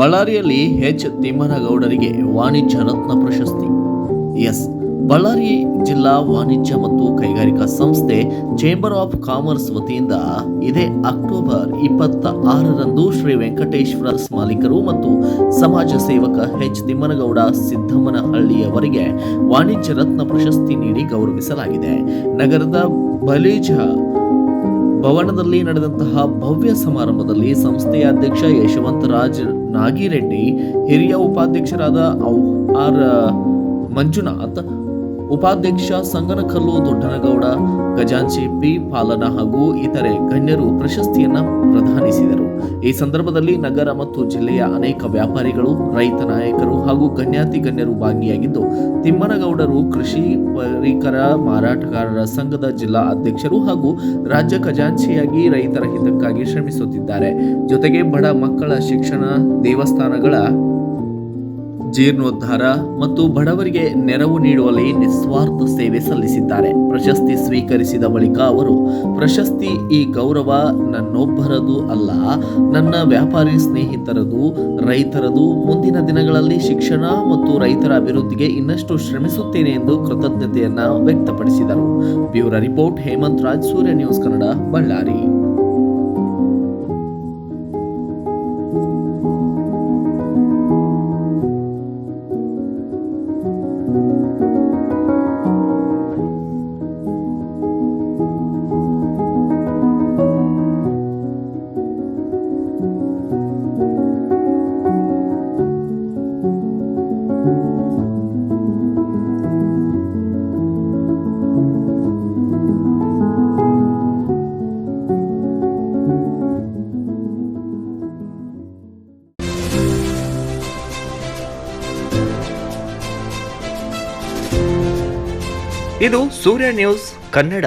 ಬಳ್ಳಾರಿಯಲ್ಲಿ ಎಚ್ ತಿಮ್ಮನಗೌಡರಿಗೆ ವಾಣಿಜ್ಯ ರತ್ನ ಪ್ರಶಸ್ತಿ. ಬಳ್ಳಾರಿ ಜಿಲ್ಲಾ ವಾಣಿಜ್ಯ ಮತ್ತು ಕೈಗಾರಿಕಾ ಸಂಸ್ಥೆ ಚೇಂಬರ್ ಆಫ್ ಕಾಮರ್ಸ್ ವತಿಯಿಂದ ಇದೇ ಅಕ್ಟೋಬರ್ 26ರಂದು ಶ್ರೀ ವೆಂಕಟೇಶ್ವರ ಮಾಲೀಕರು ಮತ್ತು ಸಮಾಜ ಸೇವಕ ಎಚ್ ತಿಮ್ಮನಗೌಡ ಸಿದ್ದಮ್ಮನಹಳ್ಳಿಯವರಿಗೆ ವಾಣಿಜ್ಯ ರತ್ನ ಪ್ರಶಸ್ತಿ ನೀಡಿ ಗೌರವಿಸಲಾಗಿದೆ. ನಗರದ ಬಲೇಜ ಭವನದಲ್ಲಿ ನಡೆದಂತಹ ಭವ್ಯ ಸಮಾರಂಭದಲ್ಲಿ ಸಂಸ್ಥೆಯ ಅಧ್ಯಕ್ಷ ಯಶವಂತರಾಜ್ ನಾಗಿರೆಡ್ಡಿ, ಹಿರಿಯ ಉಪಾಧ್ಯಕ್ಷರಾದ ಆರ್ ಮಂಜುನಾಥ್, ಉಪಾಧ್ಯಕ್ಷ ಸಂಗನಕಲ್ಲು ದೊಡ್ಡನಗೌಡ, ಖಜಾಂಚಿ ಪಿ ಪಾಲನ ಹಾಗೂ ಇತರೆ ಗಣ್ಯರು ಪ್ರಶಸ್ತಿಯನ್ನು ಪ್ರದಾನಿಸಿದರು. ಈ ಸಂದರ್ಭದಲ್ಲಿ ನಗರ ಮತ್ತು ಜಿಲ್ಲೆಯ ಅನೇಕ ವ್ಯಾಪಾರಿಗಳು, ರೈತ ನಾಯಕರು ಹಾಗೂ ಗಣ್ಯಾತಿ ಗಣ್ಯರು ಭಾಗಿಯಾಗಿದ್ದು, ತಿಮ್ಮನಗೌಡರು ಕೃಷಿ ಪರಿಕರ ಮಾರಾಟಗಾರರ ಸಂಘದ ಜಿಲ್ಲಾ ಅಧ್ಯಕ್ಷರು ಹಾಗೂ ರಾಜ್ಯ ಖಜಾಂಚಿಯಾಗಿ ರೈತರ ಹಿತಕ್ಕಾಗಿ ಶ್ರಮಿಸುತ್ತಿದ್ದಾರೆ. ಜೊತೆಗೆ ಬಡ ಮಕ್ಕಳ ಶಿಕ್ಷಣ, ದೇವಸ್ಥಾನಗಳ ಜೀರ್ಣೋದ್ಧಾರ ಮತ್ತು ಬಡವರಿಗೆ ನೆರವು ನೀಡುವಲ್ಲಿ ನಿಸ್ವಾರ್ಥ ಸೇವೆ ಸಲ್ಲಿಸಿದ್ದಾರೆ. ಪ್ರಶಸ್ತಿ ಸ್ವೀಕರಿಸಿದ ಬಳಿಕ ಅವರು, ಪ್ರಶಸ್ತಿ ಈ ಗೌರವ ನನ್ನೊಬ್ಬರದು ಅಲ್ಲ, ನನ್ನ ವ್ಯಾಪಾರಿ ಸ್ನೇಹಿತರದು, ರೈತರದು. ಮುಂದಿನ ದಿನಗಳಲ್ಲಿ ಶಿಕ್ಷಣ ಮತ್ತು ರೈತರ ಅಭಿವೃದ್ಧಿಗೆ ಇನ್ನಷ್ಟು ಶ್ರಮಿಸುತ್ತೇನೆ ಎಂದು ಕೃತಜ್ಞತೆಯನ್ನ ವ್ಯಕ್ತಪಡಿಸಿದರು. ಬ್ಯೂರೋ ರಿಪೋರ್ಟ್, ಹೇಮಂತ್ ರಾಜ್, ಸೂರ್ಯ ನ್ಯೂಸ್ ಕನ್ನಡ, ಬಳ್ಳಾರಿ. ಇದು ಸೂರ್ಯ ನ್ಯೂಸ್ ಕನ್ನಡ.